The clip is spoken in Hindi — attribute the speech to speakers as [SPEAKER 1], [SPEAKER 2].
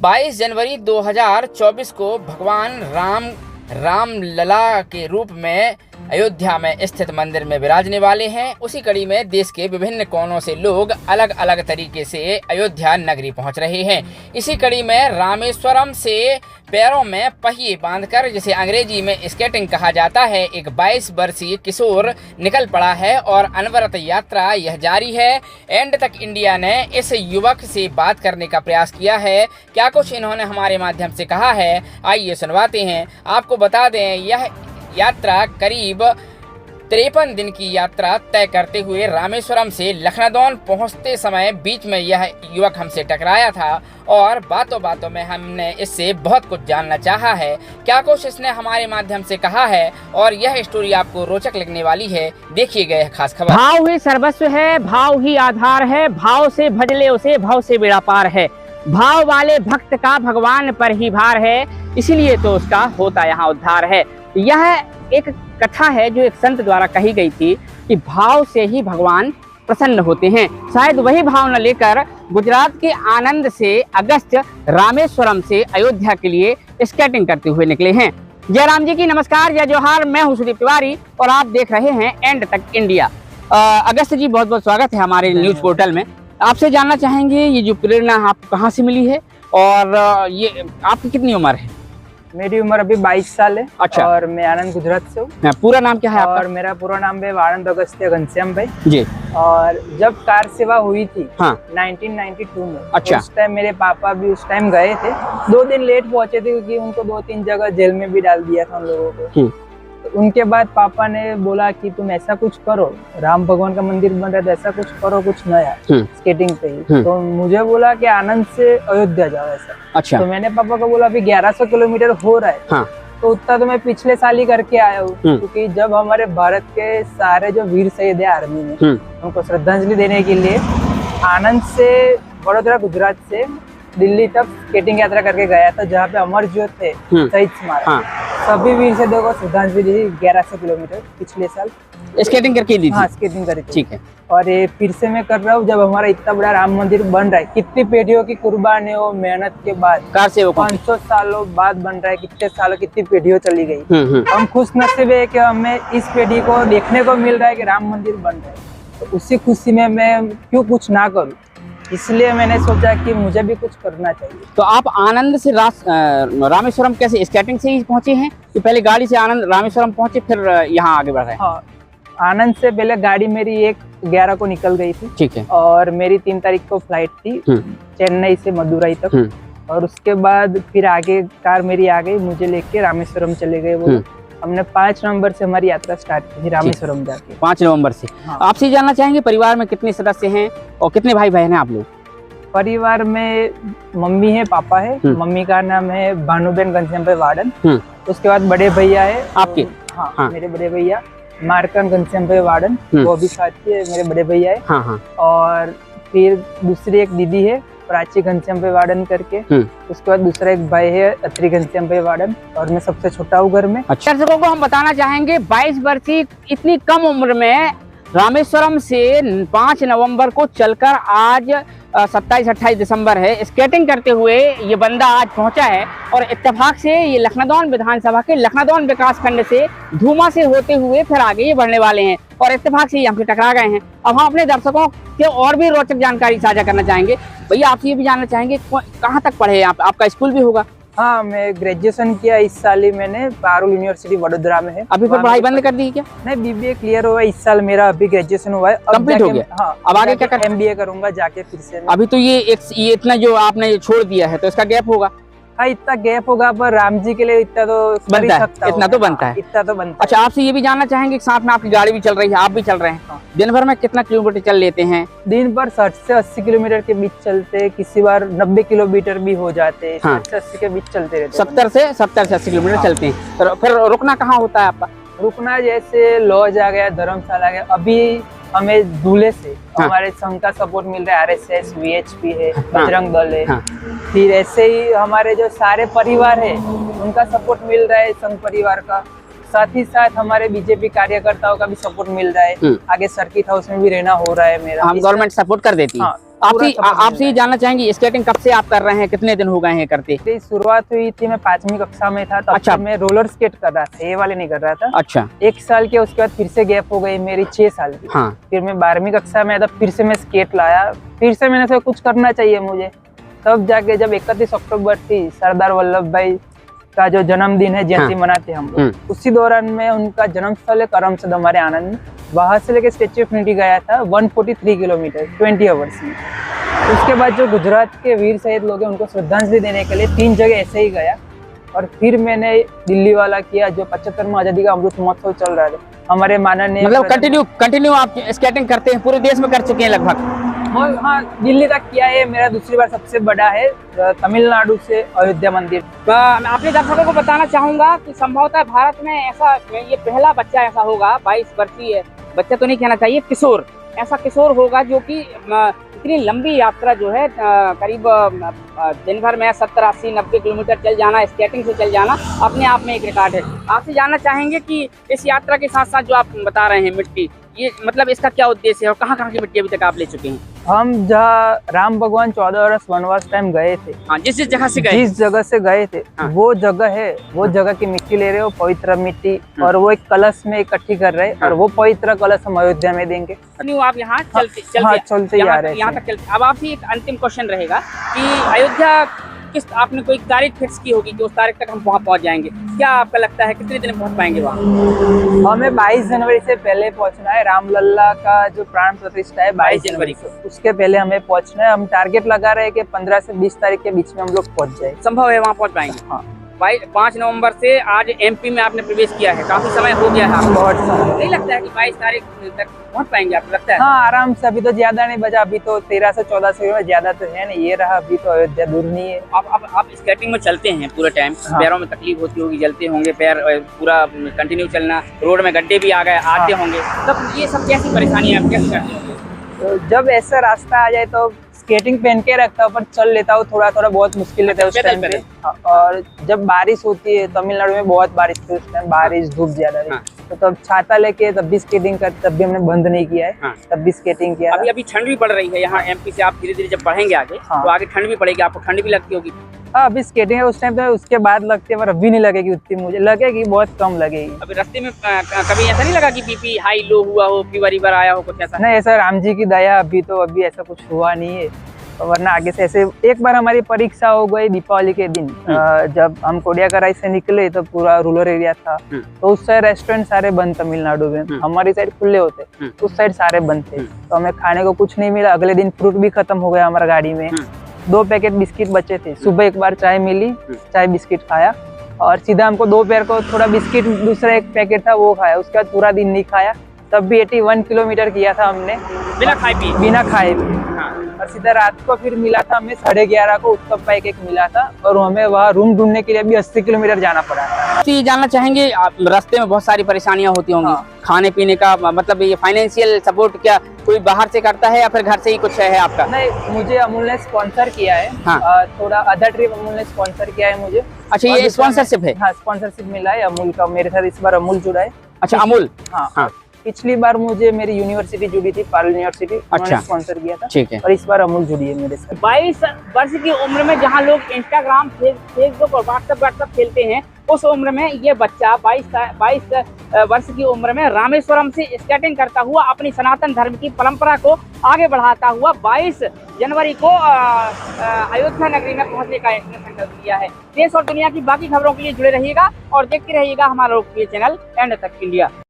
[SPEAKER 1] 22 जनवरी 2024 को भगवान रामलला के रूप में अयोध्या में स्थित मंदिर में विराजने वाले हैं। उसी कड़ी में देश के विभिन्न कोनों से लोग अलग अलग तरीके से अयोध्या नगरी पहुंच रहे हैं। इसी कड़ी में रामेश्वरम से पैरों में पहिए बांधकर, जिसे अंग्रेजी में स्केटिंग कहा जाता है, एक 22 वर्षीय किशोर निकल पड़ा है और अनवरत यात्रा यह जारी है। एंड तक इंडिया ने इस युवक से बात करने का प्रयास किया है। क्या कुछ इन्होंने हमारे माध्यम से कहा है, आइए सुनवाते हैं। आपको बता दें, यह यात्रा करीब 53 दिन की यात्रा तय करते हुए रामेश्वरम से लखनदौन पहुंचते समय बीच में यह युवक हमसे टकराया था और बातों बातों में हमने इससे बहुत कुछ जानना चाहा है। क्या कुछ इसने हमारे माध्यम से कहा है और यह स्टोरी आपको रोचक लगने वाली है। देखिए गए खास खबर।
[SPEAKER 2] भाव ही सर्वस्व है, भाव ही आधार है, भाव से भजले उसे भाव से बेड़ा पार है। भाव वाले भक्त का भगवान पर ही भार है, इसीलिए तो उसका होता यहाँ उद्धार है। यह एक कथा है जो एक संत द्वारा कही गई थी कि भाव से ही भगवान प्रसन्न होते हैं। शायद वही भावना लेकर गुजरात के आनंद से अगस्त रामेश्वरम से अयोध्या के लिए स्केटिंग करते हुए निकले हैं। जयराम जी की नमस्कार, जय जोहार। मैं हूं सुदीप तिवारी और आप देख रहे हैं एंड तक इंडिया। अगस्त जी, बहुत बहुत स्वागत है हमारे न्यूज पोर्टल में। आपसे जानना चाहेंगे ये जो प्रेरणा आपको कहाँ से मिली है और ये आपकी कितनी उम्र है?
[SPEAKER 3] मेरी उम्र अभी 22 साल है।
[SPEAKER 2] अच्छा।
[SPEAKER 3] और मैं आनंद गुजरात से हूँ।
[SPEAKER 2] पूरा नाम क्या है आपका?
[SPEAKER 3] और मेरा पूरा नाम है आनंद अगस्त्य घनश्याम भाई
[SPEAKER 2] जी।
[SPEAKER 3] और जब कार सेवा हुई थी,
[SPEAKER 2] हाँ।
[SPEAKER 3] 1992 में,
[SPEAKER 2] अच्छा।
[SPEAKER 3] उस टाइम मेरे पापा भी उस टाइम गए थे। 2 दिन लेट पहुंचे थे क्योंकि उनको 2-3 जगह जेल में भी डाल दिया था उन लोगों को। तो उनके बाद पापा ने बोला कि तुम ऐसा कुछ करो, राम भगवान का मंदिर बन रहा है तो ऐसा कुछ करो, कुछ नया स्केटिंग पे ही। तो मुझे बोला कि आनंद से अयोध्या जाओ ऐसा।
[SPEAKER 2] अच्छा।
[SPEAKER 3] तो मैंने पापा को बोला अभी 1100 किलोमीटर हो रहा है।
[SPEAKER 2] हाँ।
[SPEAKER 3] तो उतना तो मैं पिछले साल ही करके आया हूँ, क्योंकि जब हमारे भारत के सारे जो वीर शहीद है आर्मी में, उनको श्रद्धांजलि देने के लिए आनंद से वडोदरा गुजरात से दिल्ली तक स्केटिंग यात्रा करके गया था, जहाँ पे अमर ज्योत थे शहीद स्मारक। हाँ। सभी वीर शहीदों को श्रद्धांजलि दी 1100 किलोमीटर पिछले साल
[SPEAKER 2] स्केटिंग करके दी थी।
[SPEAKER 3] हाँ, स्केटिंग करी थी।
[SPEAKER 2] ठीक है।
[SPEAKER 3] और ये फिर से मैं कर रहा हूँ, जब हमारा इतना बड़ा राम मंदिर बन रहा है, कितनी पीढ़ियों की कुर्बानियों मेहनत के बाद,
[SPEAKER 2] कार से
[SPEAKER 3] 500 सालों बाद बन रहा है, कितने सालों कितनी पीढ़ियों चली गई। हम खुश नसीब है कि हमें इस पीढ़ी को देखने को मिल रहा है कि राम मंदिर बन रहा है। तो उसी खुशी में मैं क्यों कुछ ना करूँ, इसलिए मैंने सोचा कि मुझे भी कुछ करना चाहिए।
[SPEAKER 2] तो आप आनंद से रामेश्वरम कैसे स्केटिंग से ही पहुंचे हैं कि पहले गाड़ी से आनंद रामेश्वरम पहुंचे फिर यहाँ आगे बढ़ रहे हैं?
[SPEAKER 3] हाँ, आनंद से पहले गाड़ी मेरी 1:11 को निकल गई थी। ठीक है। और मेरी 3 तारीख को फ्लाइट थी चेन्नई से मदुरई तक। और उसके बाद फिर आगे कार मेरी आ गई, मुझे लेके रामेश्वरम चले गए वो। हमने 5 नवंबर से हमारी यात्रा स्टार्ट की थी रामेश्वरम जाके।
[SPEAKER 2] 5 नवंबर से। हाँ। आपसे जानना चाहेंगे परिवार में कितने सदस्य हैं और कितने भाई बहन हैं आप लोग?
[SPEAKER 3] परिवार में मम्मी है, पापा है। मम्मी का नाम है भानुबेन घनश्याम भाई वार्डन। उसके बाद बड़े भैया है आपके। हाँ, हाँ। मेरे बड़े भैया मारकन घनश्याम भाई वार्डन, वो भी साथी है, मेरे बड़े भैया है। हाँ, हाँ। और फिर दूसरी एक दीदी है प्राची घनश्याम भाई वार्डन करके। उसके बाद दूसरा एक भाई है अत्री घनश्याम भाई वार्डन और मैं सबसे छोटा हूँ घर में।
[SPEAKER 2] अच्छा, दर्शकों को हम बताना चाहेंगे 22 वर्षीय इतनी कम उम्र में रामेश्वरम से 5 नवंबर को चलकर आज 27-28 दिसंबर है, स्केटिंग करते हुए ये बंदा आज पहुंचा है। और इत्तेफाक से ये लखनदौन विधानसभा के लखनदौन विकास खंड से धूमा से होते हुए फिर आगे ये बढ़ने वाले हैं और इत्तेफाक से ये हमसे टकरा गए हैं। अब हम अपने दर्शकों के और भी रोचक जानकारी साझा करना चाहेंगे। भैया, आपसे ये भी जानना चाहेंगे कहाँ तक पढ़े आप? आपका स्कूल भी होगा?
[SPEAKER 3] हाँ, मैं ग्रेजुएशन किया इस साल ही मैंने, पारुल यूनिवर्सिटी वडोदरा में है।
[SPEAKER 2] अभी फिर पढ़ाई बंद कर दी क्या?
[SPEAKER 3] नहीं, बीबीए क्लियर हुआ इस साल मेरा, अभी ग्रेजुएशन हुआ है,
[SPEAKER 2] कंप्लीट हो गया।
[SPEAKER 3] हाँ,
[SPEAKER 2] अब आगे क्या कर?
[SPEAKER 3] MBA करूंगा जाके फिर से।
[SPEAKER 2] अभी तो ये इतना जो आपने छोड़ दिया है तो इसका गैप होगा?
[SPEAKER 3] हाँ, इतना गैप होगा पर राम जी के लिए इतना तो
[SPEAKER 2] बनता है, इतना तो बनता है।
[SPEAKER 3] इतना तो बनता है।
[SPEAKER 2] अच्छा, आपसे ये भी जानना चाहेंगे कि साथ में आपकी गाड़ी भी चल रही है, आप भी चल रहे हैं। हाँ। दिन भर में कितना किलोमीटर चल लेते हैं?
[SPEAKER 3] दिन भर 60 से 80 किलोमीटर के बीच चलते, किसी बार 90 किलोमीटर भी हो जाते। हाँ। 60 से 80 के बीच चलते रहते। 70
[SPEAKER 2] से 80 किलोमीटर। हाँ। चलते हैं। फिर रुकना कहाँ होता है आपका?
[SPEAKER 3] रुकना जैसे लॉज आ गया, धर्मशाला आ गया। अभी हमें दूल्हे से हमारे संघ का सपोर्ट मिल रहा है, RSS, VHP है, बजरंग दल है। फिर ऐसे ही हमारे जो सारे परिवार है उनका सपोर्ट मिल रहा है, संघ परिवार का। साथ ही साथ हमारे बीजेपी कार्यकर्ताओं का भी सपोर्ट मिल रहा है। आगे सर्किट हाउस में भी रहना हो रहा है मेरा।
[SPEAKER 2] हम गवर्नमेंट सपोर्ट कर देती है।
[SPEAKER 3] हाँ,
[SPEAKER 2] आपसे ये जानना चाहेंगे, स्केटिंग कब से आप कर रहे हैं, कितने दिन हो गए हैं करते?
[SPEAKER 3] शुरुआत हुई थी मैं 5वीं कक्षा में था, तब
[SPEAKER 2] अच्छा।
[SPEAKER 3] मैं रोलर स्केट कर रहा था, ये वाले नहीं कर रहा था।
[SPEAKER 2] अच्छा।
[SPEAKER 3] 1 साल के, उसके बाद फिर से गैप हो गई मेरी 6 साल की।
[SPEAKER 2] हाँ।
[SPEAKER 3] फिर मैं 12वीं कक्षा में, तब फिर से मैं स्केट लाया, फिर से मैंने सोचा कुछ करना चाहिए मुझे। तब जाके जब 31 अक्टूबर थी, सरदार वल्लभ भाई का जो जन्मदिन है, जयंती मनाते हैं हम लोग, उसी दौरान में उनका जन्म स्थल है करमसद हमारे आनंद में, वहां से लेके स्टेच्यू ऑफ यूनिटी गया था 143 किलोमीटर 20 आवर्स में। उसके बाद जो गुजरात के वीर शहीद लोग हैं उनको श्रद्धांजलि देने के लिए 3 जगह ऐसे ही गया, और फिर मैंने दिल्ली वाला किया जो 75वां आजादी का अमृत महोत्सव चल रहा था। हमारे माननीय
[SPEAKER 2] मतलब कंटिन्यू आप स्केटिंग करते हैं, पूरे देश में कर चुके हैं लगभग?
[SPEAKER 3] हाँ, दिल्ली तक किया है, मेरा दूसरी बार सबसे बड़ा है तमिलनाडु से अयोध्या मंदिर।
[SPEAKER 2] मैं अपने दर्शकों को बताना चाहूंगा कि संभवतः भारत में ऐसा ये पहला बच्चा ऐसा होगा, 22 वर्षीय बच्चा तो नहीं कहना चाहिए, किशोर, ऐसा किशोर होगा जो कि इतनी लंबी यात्रा जो है करीब दिन भर में 70, 80, 90 किलोमीटर चल जाना, स्केटिंग से चल जाना, अपने आप में एक रिकॉर्ड है। आपसे जानना चाहेंगे कि इस यात्रा के साथ साथ जो आप बता रहे हैं मिट्टी, ये मतलब इसका क्या उद्देश्य है और कहाँ कहाँ की मिट्टी अभी तक आप ले चुके हैं?
[SPEAKER 3] हम जहाँ राम भगवान 14 वर्ष वनवास टाइम गए थे,
[SPEAKER 2] हाँ, जिस जगह से गए,
[SPEAKER 3] जिस जगह से गए थे,
[SPEAKER 2] हाँ।
[SPEAKER 3] वो जगह है, वो जगह की मिट्टी ले रहे हो, पवित्र मिट्टी, और वो एक कलश में इकट्ठी कर रहे हैं, और वो पवित्र कलश हम अयोध्या में देंगे।
[SPEAKER 2] आप यहाँ चलते
[SPEAKER 3] चलते जा रहे हैं
[SPEAKER 2] यहाँ तक चलते। अब आपसे एक अंतिम क्वेश्चन रहेगा कि अयोध्या किस, आपने कोई तारीख फिक्स की होगी कि उस तारीख तक हम वहाँ पहुँच जाएंगे, क्या आपका लगता है कितने दिन पहुँच पाएंगे वहाँ?
[SPEAKER 3] हमें 22 जनवरी से पहले पहुँचना है, रामलला का जो प्राण प्रतिष्ठा है 22 जनवरी को, उसके पहले हमें पहुँचना है। हम टारगेट लगा रहे हैं कि 15 से 20 तारीख के बीच में हम लोग पहुँच जाए।
[SPEAKER 2] संभव है वहाँ पहुँच पाएंगे?
[SPEAKER 3] हाँ।
[SPEAKER 2] 5 नवंबर से आज एमपी में आपने प्रवेश किया है, काफी समय हो गया है आपको,
[SPEAKER 3] बहुत समय।
[SPEAKER 2] नहीं लगता है कि 22 तारीख तक पहुँच पाएंगे, आपको लगता है?
[SPEAKER 3] हाँ, आराम से। अभी तो ज्यादा नहीं बचा, अभी तो 13 से 14 से ज्यादा तो है नहीं, ये रहा, अभी तो अयोध्या दूर नहीं है।
[SPEAKER 2] आप स्केटिंग में चलते हैं पूरे टाइम,
[SPEAKER 3] हाँ।
[SPEAKER 2] पैरों में तकलीफ होती होगी, जलते होंगे पैर, पूरा कंटिन्यू चलना, रोड में गड्ढे भी आ गए, आते होंगे, तब ये सब कैसी परेशानी आप कैसे करते हैं?
[SPEAKER 3] तो जब ऐसा रास्ता आ जाए तो स्केटिंग पहन के रखता हूँ, पर चल लेता हूँ, थोड़ा थोड़ा बहुत मुश्किल लेता है उस टाइम पे। हाँ, और जब बारिश होती है, तमिलनाडु में बहुत बारिश थी उस टाइम, बारिश धूप ज्यादा थी, तो तब छाता लेके तब भी स्केटिंग कर, तब भी हमने बंद नहीं किया है, तब भी स्केटिंग किया।
[SPEAKER 2] अभी ठंड भी पड़ रही है यहाँ एमपी से, आप धीरे धीरे जब बढ़ेंगे आगे तो आगे ठंड भी पड़ेगी, आपको ठंड भी लगती होगी?
[SPEAKER 3] हाँ, अभी स्केटिंग है उस टाइम पे, उसके बाद लगती है, पर अभी नहीं लगेगी उतनी, मुझे लगेगी बहुत कम लगेगी।
[SPEAKER 2] अभी रास्ते में कभी ऐसा नहीं लगा कि बीपी हाई लो हुआ हो, फीवर आया हो, कुछ ऐसा?
[SPEAKER 3] नहीं, ऐसा राम जी की दया, अभी ऐसा कुछ हुआ नहीं है, वरना आगे से ऐसे। एक बार हमारी परीक्षा हो गई दीपावली के दिन, जब हम कोडियाकराई से निकले तो पूरा रूरल एरिया था, तो उस साइड रेस्टोरेंट सारे बंद तमिलनाडु में, हमारी साइड खुले होते, उस साइड सारे बंद थे, तो हमें खाने को कुछ नहीं मिला। अगले दिन फ्रूट भी खत्म हो गया हमारा गाड़ी में, 2 पैकेट बिस्किट बचे थे, सुबह एक बार चाय मिली, चाय बिस्किट खाया, और सीधा हमको दोपहर को थोड़ा बिस्किट, दूसरा एक पैकेट था वो खाया, उसके बाद पूरा दिन नहीं खाया, तब भी 81 किलोमीटर किया था हमने
[SPEAKER 2] बिना खाए पिए।
[SPEAKER 3] और सीधा रात को फिर मिला था हमें 11:30 को उत्तप्पा एक मिला था, और हमें वहाँ रूम ढूंढने के लिए भी 80 किलोमीटर जाना पड़ा था।
[SPEAKER 2] ये जानना चाहेंगे, आप रास्ते में बहुत सारी परेशानियां होती होंगी, खाने पीने का, मतलब ये फाइनेंशियल सपोर्ट क्या कोई बाहर से करता है या फिर घर से ही कुछ है आपका?
[SPEAKER 3] नहीं, मुझे अमूल ने स्पॉन्सर किया है।
[SPEAKER 2] हाँ।
[SPEAKER 3] थोड़ा अदर ट्रिप अमूल ने स्पॉन्सर किया है मुझे।
[SPEAKER 2] अच्छा, ये स्पॉन्सरशिप है?
[SPEAKER 3] हाँ, स्पॉन्सरशिप मिला है अमूल का, मेरे साथ इस बार अमूल जुड़ा है।
[SPEAKER 2] अच्छा, अमूल।
[SPEAKER 3] हाँ। पिछली बार मुझे मेरी यूनिवर्सिटी जुड़ी थी, पारुल यूनिवर्सिटी, उन्होंने स्पॉन्सर किया था, ठीक है, और इस बार अमूल जुड़ी है मेरे साथ। 22
[SPEAKER 2] वर्ष की उम्र में जहां लोग इंस्टाग्राम, फेसबुक और व्हाट्सएप खेलते हैं, उस उम्र में ये बच्चा 22 वर्ष की उम्र में रामेश्वरम से स्केटिंग करता हुआ अपनी सनातन धर्म की परंपरा को आगे बढ़ाता हुआ 22 जनवरी को अयोध्या नगरी में पहुंचने का इसने संकल्प लिया है। देश और दुनिया की बाकी खबरों के लिए जुड़े रहिएगा और देखते रहिएगा हमारा लोकप्रिय चैनल एंड तक इंडिया।